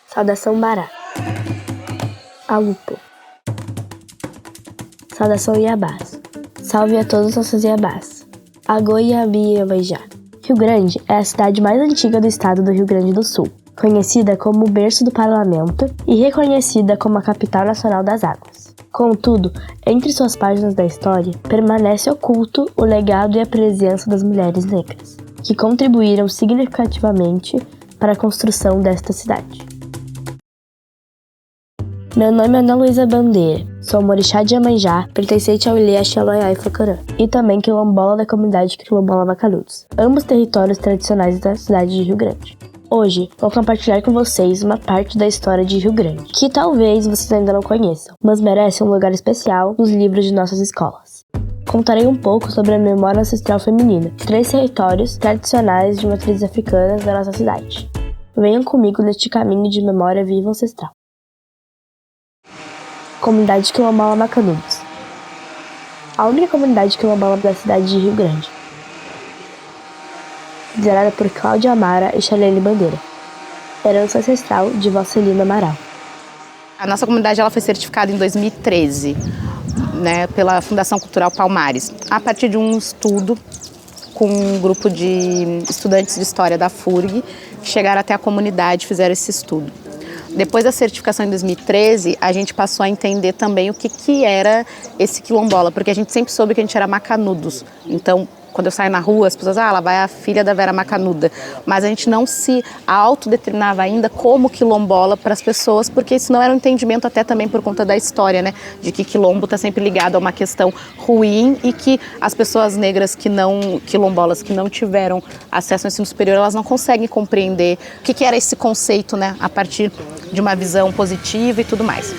Saudação Bará. Alupo. Saudação Iabás. Salve a todos os nossos Iabás. Agoi, Iabi e Iemanjá. Rio Grande é a cidade mais antiga do estado do Rio Grande do Sul, conhecida como o berço do parlamento e reconhecida como a capital nacional das águas. Contudo, entre suas páginas da história, permanece oculto o legado e a presença das mulheres negras, que contribuíram significativamente para a construção desta cidade. Meu nome é Ana Luísa Bandeira, sou Morixá de Iemanjá, pertencente ao Ilê Axé-Loiá e Facorã, e também quilombola da comunidade quilombola Macanudos, ambos territórios tradicionais da cidade de Rio Grande. Hoje, vou compartilhar com vocês uma parte da história de Rio Grande, que talvez vocês ainda não conheçam, mas merece um lugar especial nos livros de nossas escolas. Contarei um pouco sobre a memória ancestral feminina, 3 territórios tradicionais de matrizes africanas da nossa cidade. Venham comigo neste caminho de memória viva ancestral. Comunidade quilombola Macanudos. A única comunidade quilombola da cidade de Rio Grande. Liderada por Cláudia Amara e Chalene Bandeira. Herança ancestral de Vascelina Amaral. A nossa comunidade ela foi certificada em 2013, pela Fundação Cultural Palmares, a partir de um estudo com um grupo de estudantes de história da FURG que chegaram até a comunidade e fizeram esse estudo. Depois da certificação em 2013, a gente passou a entender também o que era esse quilombola, porque a gente sempre soube que a gente era macanudos. Então, quando eu saio na rua, as pessoas, ela vai a filha da Vera Macanuda. Mas a gente não se autodeterminava ainda como quilombola para as pessoas, porque isso não era um entendimento até também por conta da história, de que quilombo está sempre ligado a uma questão ruim e que as pessoas negras quilombolas que não tiveram acesso ao ensino superior, elas não conseguem compreender o que era esse conceito, a partir de uma visão positiva e tudo mais.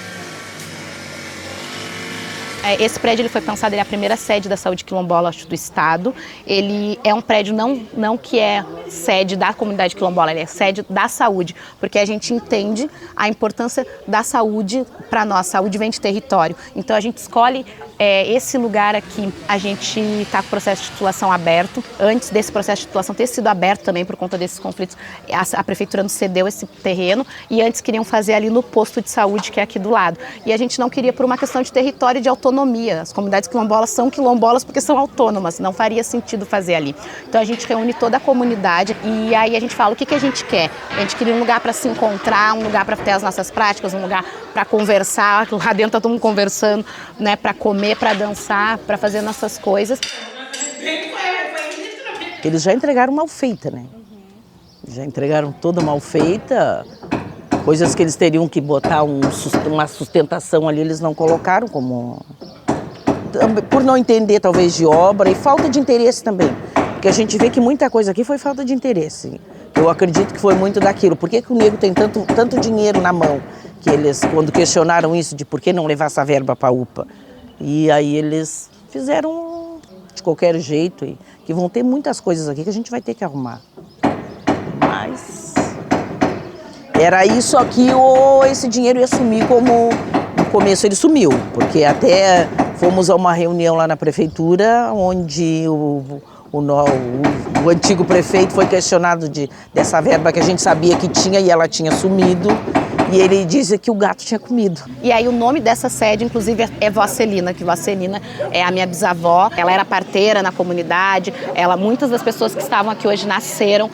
Esse prédio ele foi pensado, ele é a primeira sede da saúde quilombola do estado. Ele é um prédio não que é sede da comunidade quilombola, ele é sede da saúde, porque a gente entende a importância da saúde para nós. Saúde vem de território. Então a gente escolhe esse lugar aqui. A gente está com o processo de titulação aberto. Antes desse processo de titulação ter sido aberto também por conta desses conflitos, a prefeitura nos cedeu esse terreno e antes queriam fazer ali no posto de saúde que é aqui do lado. E a gente não queria por uma questão de território e de autonomia. As comunidades quilombolas são quilombolas porque são autônomas, não faria sentido fazer ali. Então a gente reúne toda a comunidade e aí a gente fala o que a gente quer. A gente queria um lugar para se encontrar, um lugar para ter as nossas práticas, um lugar para conversar, lá dentro tá todo mundo conversando, para comer, para dançar, para fazer nossas coisas. Eles já entregaram mal feita, Já entregaram toda mal feita. Coisas que eles teriam que botar uma sustentação ali, eles não colocaram como... Por não entender, talvez, de obra e falta de interesse também. Porque a gente vê que muita coisa aqui foi falta de interesse. Eu acredito que foi muito daquilo. Por que o nego tem tanto dinheiro na mão? Que eles, quando questionaram isso de por que não levar essa verba para a UPA. E aí eles fizeram de qualquer jeito. E que vão ter muitas coisas aqui que a gente vai ter que arrumar. Mas... era isso aqui ou esse dinheiro ia sumir como... No começo ele sumiu, porque até fomos a uma reunião lá na prefeitura, onde o antigo prefeito foi questionado dessa verba que a gente sabia que tinha e ela tinha sumido. E ele dizia que o gato tinha comido. E aí o nome dessa sede, inclusive, é Vascelina, que Vascelina é a minha bisavó. Ela era parteira na comunidade. Muitas das pessoas que estavam aqui hoje nasceram,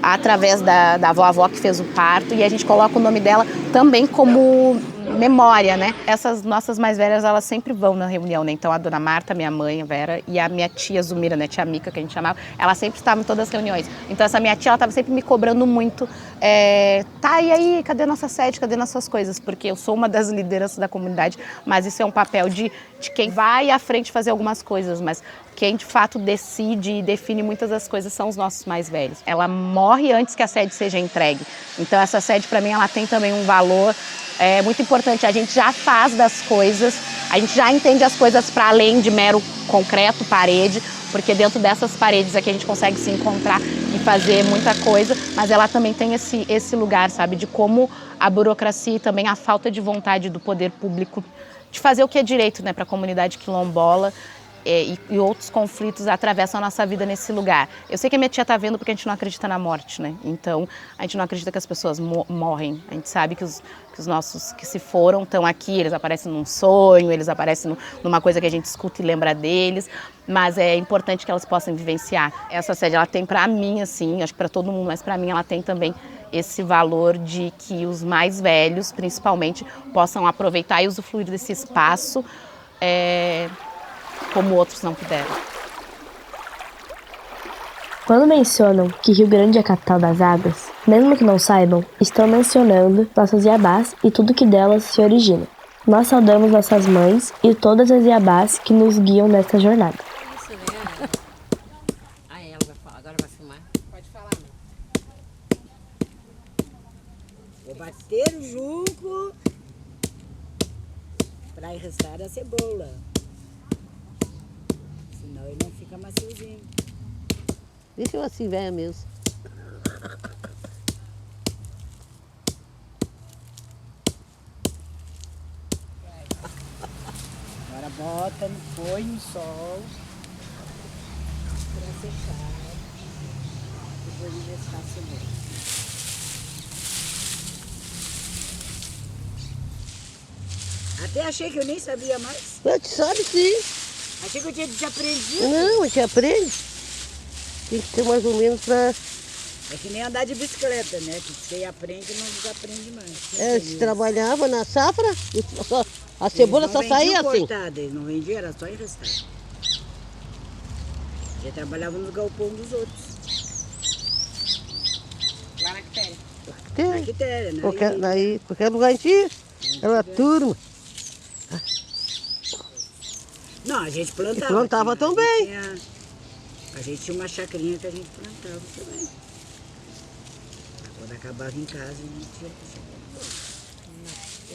através da avó que fez o parto. E a gente coloca o nome dela também como memória, Essas nossas mais velhas, elas sempre vão na reunião, Então a dona Marta, minha mãe, a Vera, e a minha tia Zumira, tia Mica, que a gente chamava, ela sempre estava em todas as reuniões. Então essa minha tia, ela estava sempre me cobrando muito. E aí, cadê nossa sede, cadê nossas coisas? Porque eu sou uma das lideranças da comunidade, mas isso é um papel de quem vai à frente fazer algumas coisas, mas quem de fato decide e define muitas das coisas são os nossos mais velhos. Ela morre antes que a sede seja entregue. Então essa sede, para mim, ela tem também um valor muito importante. A gente já faz das coisas, a gente já entende as coisas para além de mero concreto, parede, porque dentro dessas paredes aqui a gente consegue se encontrar e fazer muita coisa, mas ela também tem esse lugar, sabe, de como a burocracia e também a falta de vontade do poder público de fazer o que é direito, né, para a comunidade quilombola e outros conflitos atravessam a nossa vida nesse lugar. Eu sei que a minha tia está vendo porque a gente não acredita na morte, né? Então, a gente não acredita que as pessoas morrem. A gente sabe que os nossos que se foram estão aqui, eles aparecem num sonho, eles aparecem numa coisa que a gente escuta e lembra deles, mas é importante que elas possam vivenciar. Essa sede, ela tem para mim, assim, acho que para todo mundo, mas para mim ela tem também esse valor de que os mais velhos, principalmente, possam aproveitar e usufruir desse espaço como outros não puderam. Quando mencionam que Rio Grande é a capital das águas, mesmo que não saibam, estão mencionando nossas Iabás e tudo que delas se origina. Nós saudamos nossas mães e todas as Iabás que nos guiam nesta jornada. Isso, né? Aí ela vai falar, agora vai filmar. Pode falar, mãe. Vou bater o junco para restar a cebola. Senão ele não fica maciozinho. Deixa eu assim, velha mesmo. Agora bota, põe no sol para secar. Depois de restar a cebola. Até achei que eu nem sabia mais. Tu sabe sim. Achei que eu tinha desaprendido. Não, a gente aprende. Tem que ter mais ou menos pra... É que nem andar de bicicleta, né? Que quem aprende não desaprende mais. É, se trabalhava na safra, a cebola só saía assim. Cortada, eles não vendiam, era só enrestar. Já trabalhava no galpão dos outros. Lá na Quitéria. Na Quitéria, né? Qualquer lugar a gente ia. Era turma. Não, a gente plantava. E plantava também. A gente tinha uma chacrinha que a gente plantava também. Quando acabava em casa, a gente ia.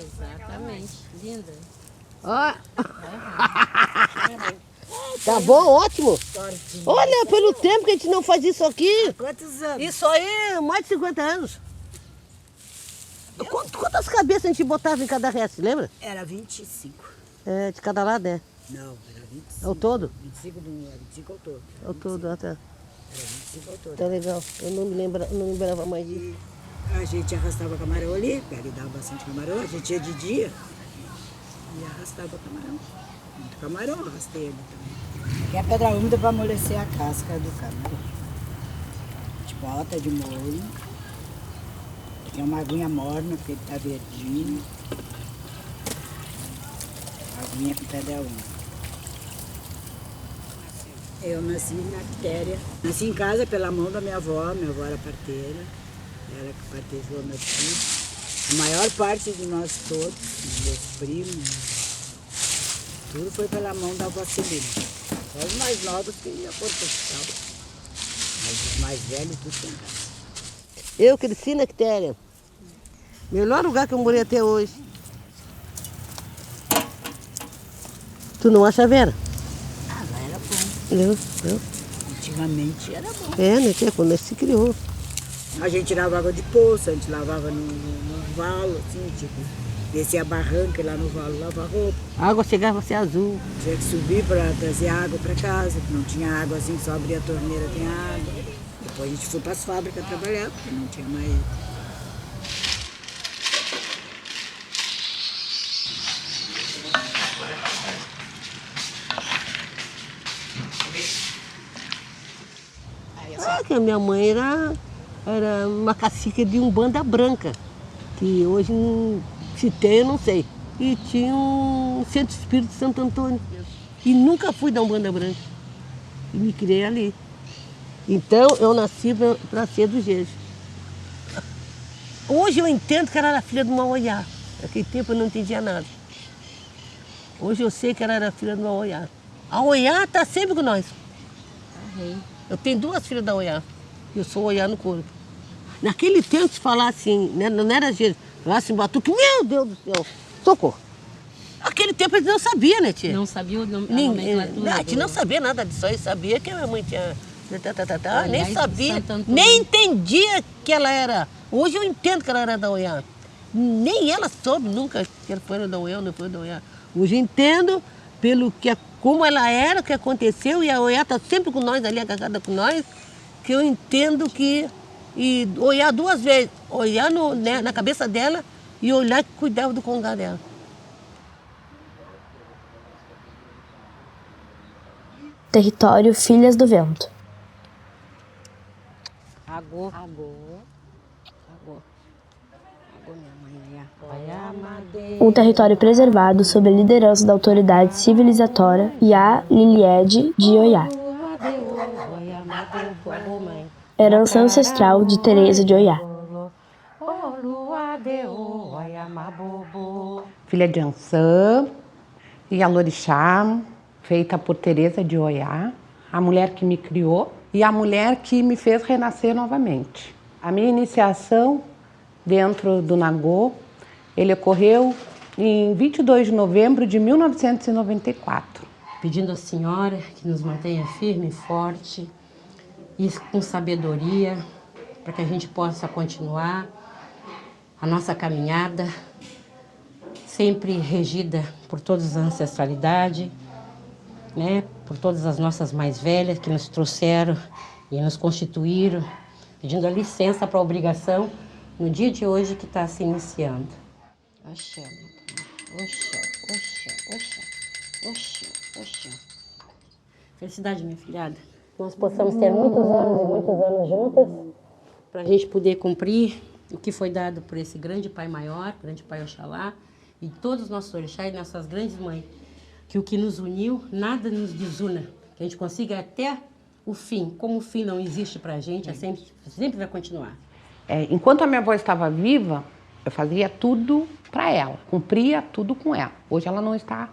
Exatamente. Linda. Ó. Tá bom, ótimo. Olha, pelo tempo que a gente não faz isso aqui. Quantos anos? Isso aí, mais de 50 anos. Quantas cabeças a gente botava em cada resto, lembra? Era 25. É, de cada lado, né? Não, era 25. É o todo? 25 ao todo. É o todo, até. Era 25 ao todo. Tá legal. Eu não não lembrava mais disso. A gente arrastava camarão ali, ele dava bastante camarão, a gente ia de dia e arrastava camarão. Muito camarão, arrastei ali também. Aqui é pedra úmida para amolecer a casca do camarão. A gente bota de molho. Aqui é uma aguinha morna, porque ele tá verdinho. Aguinha com pedra úmida. Eu nasci na Quitéria. Nasci em casa pela mão da minha avó era parteira. Ela que partejou meu filho. A maior parte de nós todos, meus primos, tudo foi pela mão da avó Celina. Só os mais novos que iam por hospital. Mas os mais velhos, tudo em casa. Eu cresci na Quitéria. Melhor lugar que eu morei até hoje. Tu não acha, Vera? Ah, lá era bom. Eu. Antigamente era bom. É, né? Quando se criou. A gente tirava água de poça, a gente lavava no valo, assim, tipo, descia a barranca e lá no valo lavar roupa. A água chegava a ser azul. Tinha que subir para trazer água para casa, que não tinha água assim, só abria a torneira, tem água. Depois a gente foi para as fábricas trabalhar, porque não tinha mais. Que a minha mãe era uma cacique de Umbanda branca, que hoje se tem, eu não sei. E tinha um centro espírita de Santo Antônio. E nunca fui da Umbanda branca. E me criei ali. Então eu nasci para ser do Jeje. Hoje eu entendo que ela era filha de uma Oiá. Naquele tempo eu não entendia nada. Hoje eu sei que ela era filha de uma Oiá. A Oiá está sempre com nós. Eu tenho 2 filhas da Oiá. Eu sou Oiá no corpo. Naquele tempo, se falar assim, né, não era gente, falasse em batuque, meu Deus do céu, socorro. Naquele tempo eles não sabiam, né, tia? Não sabia a Ninguém, nomenclatura a gente não sabia nada disso aí, sabia que a minha mãe tinha Nem sabia, nem entendia que ela era. Hoje eu entendo que ela era da Oiá. Nem ela soube nunca que ela foi da Oiá ou não foi da Oiá. Hoje eu entendo como ela era, o que aconteceu, e a Oiá está sempre com nós ali, agarrada com nós, que eu entendo que... E olhar 2 vezes, olhar na cabeça dela e olhar que cuidava do congá dela. Território Filhas do Vento. Agô. Um território preservado sob a liderança da autoridade civilizatória Iá Liliede de Oiá. Herança ancestral de Teresa de Oiá. Filha de Ansã e Alorixá, feita por Teresa de Oiá, a mulher que me criou e a mulher que me fez renascer novamente. A minha iniciação dentro do Nagô, ele ocorreu em 22 de novembro de 1994. Pedindo à Senhora que nos mantenha firme e forte e com sabedoria para que a gente possa continuar a nossa caminhada, sempre regida por todas as ancestralidades, né? Por todas as nossas mais velhas que nos trouxeram e nos constituíram, pedindo a licença para a obrigação no dia de hoje que está se iniciando. Oxê, oxê, oxê, oxê, oxê, oxê. Felicidade, minha filhada. Nós possamos ter muitos anos juntas, para a gente poder cumprir o que foi dado por esse grande Pai Maior, grande Pai Oxalá, e todos os nossos orixás e nossas grandes mães, que o que nos uniu, nada nos desuna, que a gente consiga até o fim. Como o fim não existe para a gente, sempre vai continuar. Enquanto a minha avó estava viva, eu fazia tudo para ela, cumpria tudo com ela. Hoje ela não está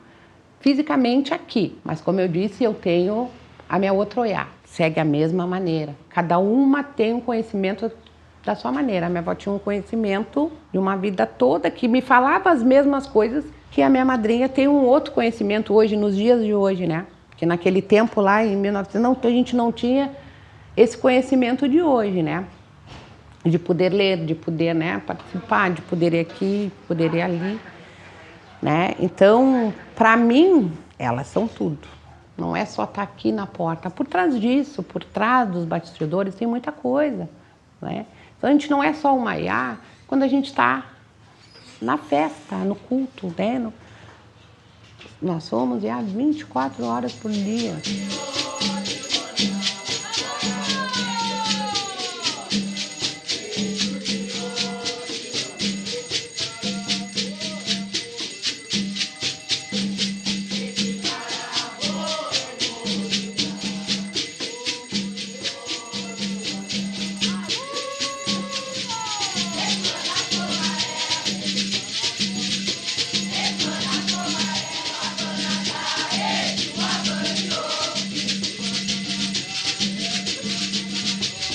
fisicamente aqui, mas como eu disse, eu tenho a minha outra Oiá, segue a mesma maneira. Cada uma tem um conhecimento da sua maneira. A minha avó tinha um conhecimento de uma vida toda que me falava as mesmas coisas que a minha madrinha tem um outro conhecimento hoje, nos dias de hoje, né? Que naquele tempo lá, em 1900, a gente não tinha esse conhecimento de hoje, né? De poder ler, de poder, né, participar, de poder ir aqui, poder ir ali, né? Então, para mim, elas são tudo. Não é só estar aqui na porta. Por trás disso, por trás dos bastidores, tem muita coisa, né? Então, a gente não é só uma Iá quando a gente está na festa, no culto, né? Nós somos Iá 24 horas por dia.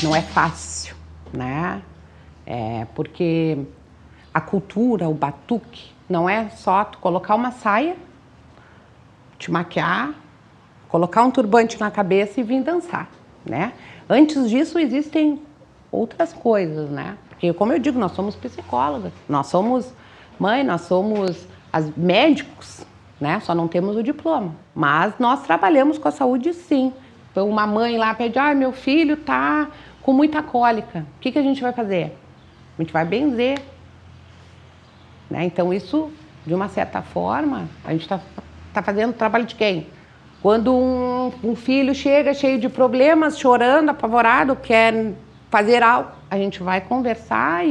Não é fácil, né? Porque a cultura, o batuque, não é só tu colocar uma saia, te maquiar, colocar um turbante na cabeça e vir dançar, né? Antes disso existem outras coisas, né? Porque, como eu digo, nós somos psicólogas, nós somos mãe, nós somos médicos, né? Só não temos o diploma, mas nós trabalhamos com a saúde, sim. Então, uma mãe lá pede, meu filho tá com muita cólica, o que a gente vai fazer? A gente vai benzer, né? Então, isso, de uma certa forma, a gente tá fazendo o trabalho de quem? Quando um filho chega cheio de problemas, chorando, apavorado, quer fazer algo, a gente vai conversar,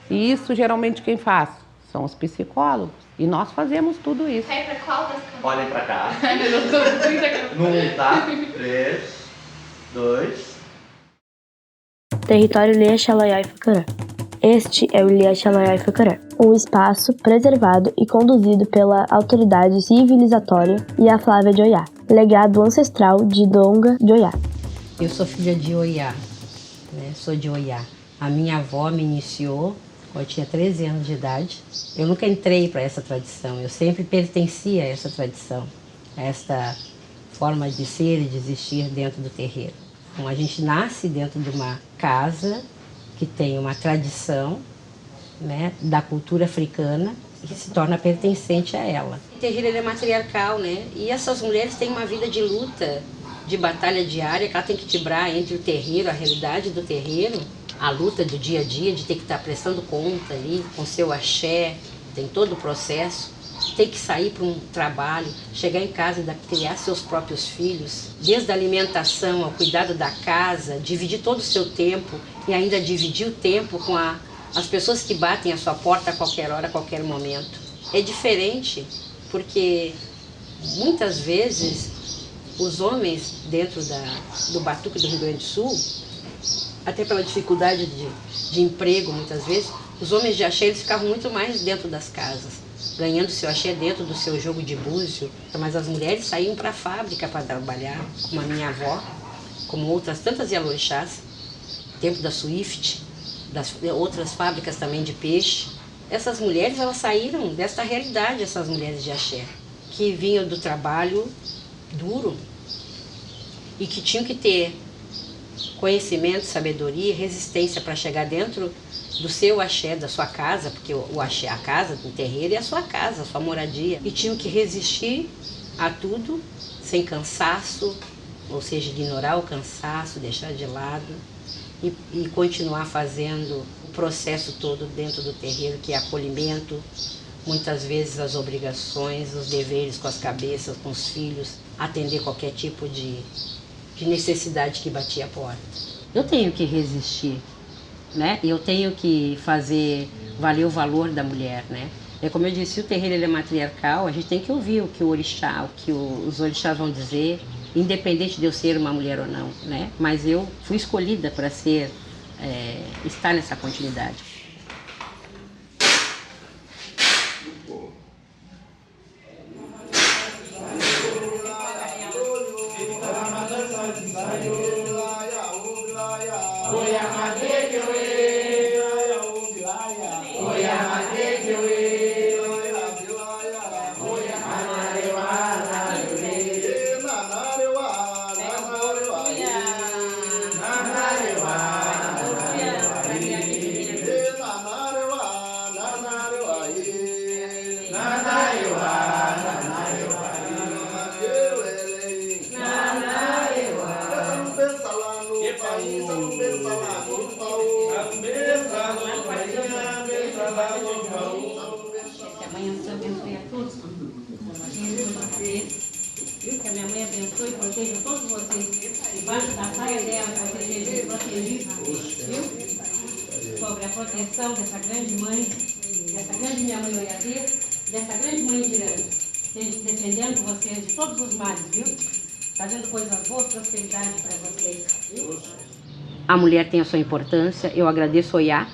e isso geralmente quem faz? São os psicólogos. E nós fazemos tudo isso. Olhem pra cá. Num, tá? 3, 2... Território Ilha Xalaiá e Facará. Este é o Ilha Xalaiá e Facará, um espaço preservado e conduzido pela autoridade civilizatória Iá Flávia de Oiá, legado ancestral de Donga de Oiá. Eu sou filha de Oiá, né? Sou de Oiá. A minha avó me iniciou quando eu tinha 13 anos de idade. Eu nunca entrei para essa tradição, eu sempre pertencia a essa tradição, a esta forma de ser e de existir dentro do terreiro. Então, a gente nasce dentro de uma casa que tem uma tradição, né, da cultura africana e que se torna pertencente a ela. O terreiro ele é matriarcal, né? E essas mulheres têm uma vida de luta, de batalha diária, que ela tem que quebrar entre o terreiro, a realidade do terreiro, a luta do dia a dia, de ter que estar prestando conta ali com seu axé, tem todo o processo. Tem que sair para um trabalho, chegar em casa e criar seus próprios filhos, desde a alimentação ao cuidado da casa, dividir todo o seu tempo e ainda dividir o tempo com as pessoas que batem à sua porta a qualquer hora, a qualquer momento. É diferente porque muitas vezes os homens dentro do Batuque do Rio Grande do Sul, até pela dificuldade de emprego muitas vezes, os homens de axé eles ficavam muito mais dentro das casas, ganhando seu axé dentro do seu jogo de búzio, mas as mulheres saíam para a fábrica para trabalhar, como a minha avó, como outras tantas Yalorixás, tempo da Swift, das outras fábricas também de peixe. Essas mulheres elas saíram desta realidade, essas mulheres de axé, que vinham do trabalho duro e que tinham que ter conhecimento, sabedoria e resistência para chegar dentro do seu axé, da sua casa, porque o axé, a casa do terreiro é a sua casa, a sua moradia. E tinham que resistir a tudo sem cansaço, ou seja, ignorar o cansaço, deixar de lado e continuar fazendo o processo todo dentro do terreiro, que é acolhimento, muitas vezes as obrigações, os deveres com as cabeças, com os filhos, atender qualquer tipo de necessidade que batia a porta. Eu tenho que resistir, né? Eu tenho que fazer valer o valor da mulher, né? É como eu disse, o terreiro ele é matriarcal, a gente tem que ouvir o que o orixá, o que os orixás vão dizer, independente de eu ser uma mulher ou não, né? Mas eu fui escolhida para estar nessa continuidade. Que a minha mãe abençoe e proteja todos vocês debaixo da saia dela, protegidos e protegidos, viu? Sobre a proteção dessa grande mãe, dessa grande minha mãe Oiadê, dessa grande mãe Irã, defendendo vocês de todos os males, viu? Fazendo coisas boas, prosperidade para vocês, viu? A mulher tem a sua importância, eu agradeço Oiá,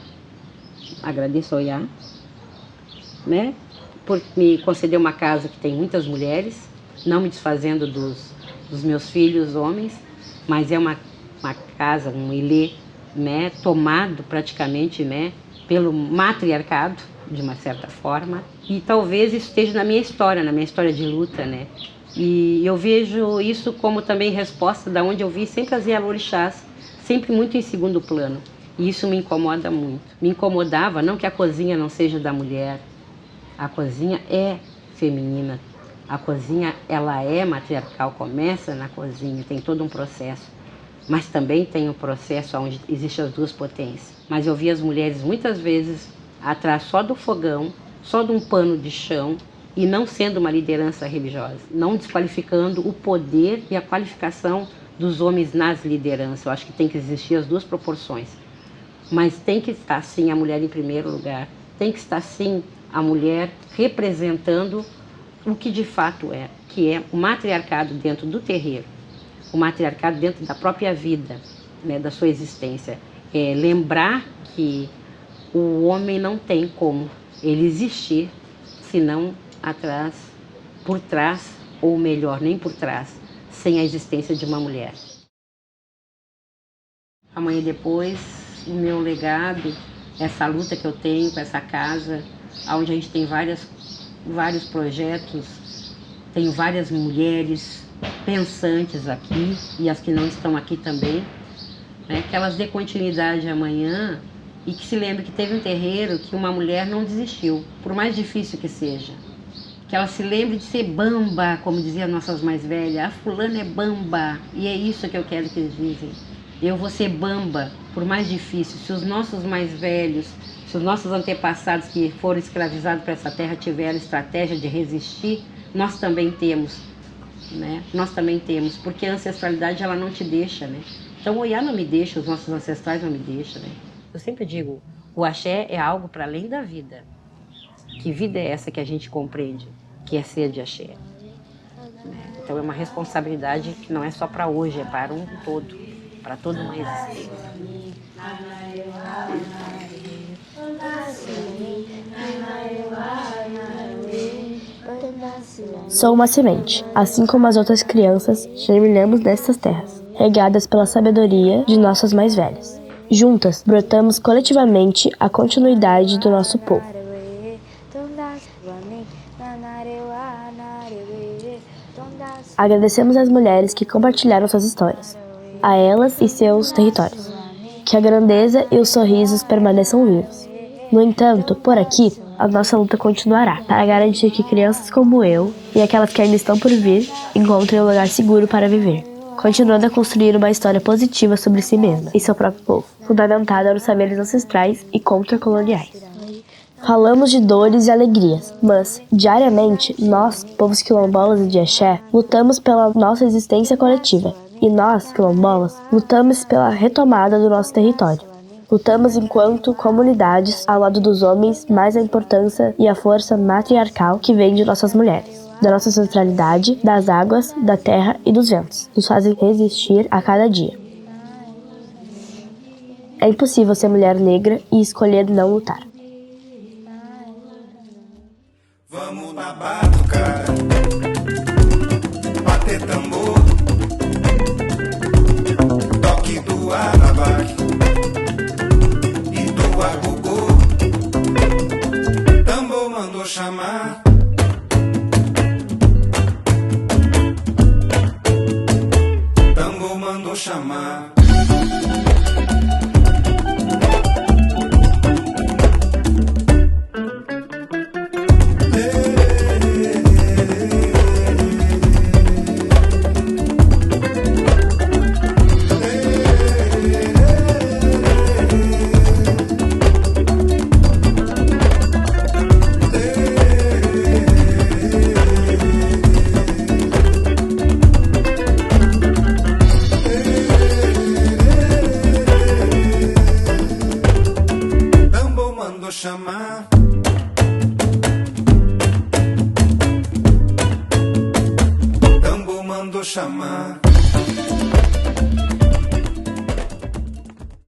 né? Por me conceder uma casa que tem muitas mulheres, não me desfazendo dos meus filhos homens, mas é uma casa, um ilê, né, tomado praticamente, né, pelo matriarcado, de uma certa forma, e talvez isso esteja na minha história de luta, né, e eu vejo isso como também resposta da onde eu vi sempre as Yalorixás, sempre muito em segundo plano, e isso me incomoda muito. Me incomodava, não que a cozinha não seja da mulher, a cozinha é feminina, a cozinha ela é matriarcal, começa na cozinha, tem todo um processo, mas também tem um processo onde existem as duas potências. Mas eu vi as mulheres muitas vezes atrás só do fogão, só de um pano de chão e não sendo uma liderança religiosa, não desqualificando o poder e a qualificação dos homens nas lideranças. Eu acho que tem que existir as duas proporções, mas tem que estar sim a mulher em primeiro lugar, tem que estar sim a mulher representando o que de fato é, que é o matriarcado dentro do terreiro, o matriarcado dentro da própria vida, né, da sua existência. É lembrar que o homem não tem como ele existir senão atrás, por trás, ou melhor, nem por trás, sem a existência de uma mulher. Amanhã depois, o meu legado, essa luta que eu tenho com essa casa, onde a gente tem vários projetos, tenho várias mulheres pensantes aqui e as que não estão aqui também, né, que elas dê continuidade amanhã e que se lembre que teve um terreiro que uma mulher não desistiu, por mais difícil que seja. Que ela se lembre de ser bamba, como diziam nossas mais velhas. A fulana é bamba, e é isso que eu quero que eles dizem. Eu vou ser bamba, por mais difícil. Se os nossos mais velhos, se os nossos antepassados que foram escravizados para essa terra tiveram estratégia de resistir, nós também temos, né? Nós também temos, porque a ancestralidade ela não te deixa, né? Então o Oiá não me deixa, os nossos ancestrais não me deixam, né? Eu sempre digo, o axé é algo para além da vida. Que vida é essa que a gente compreende, que é ser de axé? Então é uma responsabilidade que não é só para hoje, é para um todo, para toda uma existência. Sou uma semente, assim como as outras crianças, germinamos nessas terras, regadas pela sabedoria de nossas mais velhas. Juntas, brotamos coletivamente a continuidade do nosso povo. Agradecemos às mulheres que compartilharam suas histórias, a elas e seus territórios. Que a grandeza e os sorrisos permaneçam vivos. No entanto, por aqui, a nossa luta continuará para garantir que crianças como eu e aquelas que ainda estão por vir encontrem um lugar seguro para viver, continuando a construir uma história positiva sobre si mesma e seu próprio povo, fundamentada nos saberes ancestrais e contra-coloniais. Falamos de dores e alegrias, mas, diariamente, nós, povos quilombolas e de axé, lutamos pela nossa existência coletiva. E nós, quilombolas, lutamos pela retomada do nosso território. Lutamos enquanto comunidades, ao lado dos homens, mais a importância e a força matriarcal que vem de nossas mulheres, da nossa ancestralidade, das águas, da terra e dos ventos, nos fazem resistir a cada dia. É impossível ser mulher negra e escolher não lutar. Vamos na batucada, bater tambor, toque do atabaque e do agogô. Tambor mandou chamar, tambor mandou chamar. Chamar, tambor mandou chamar.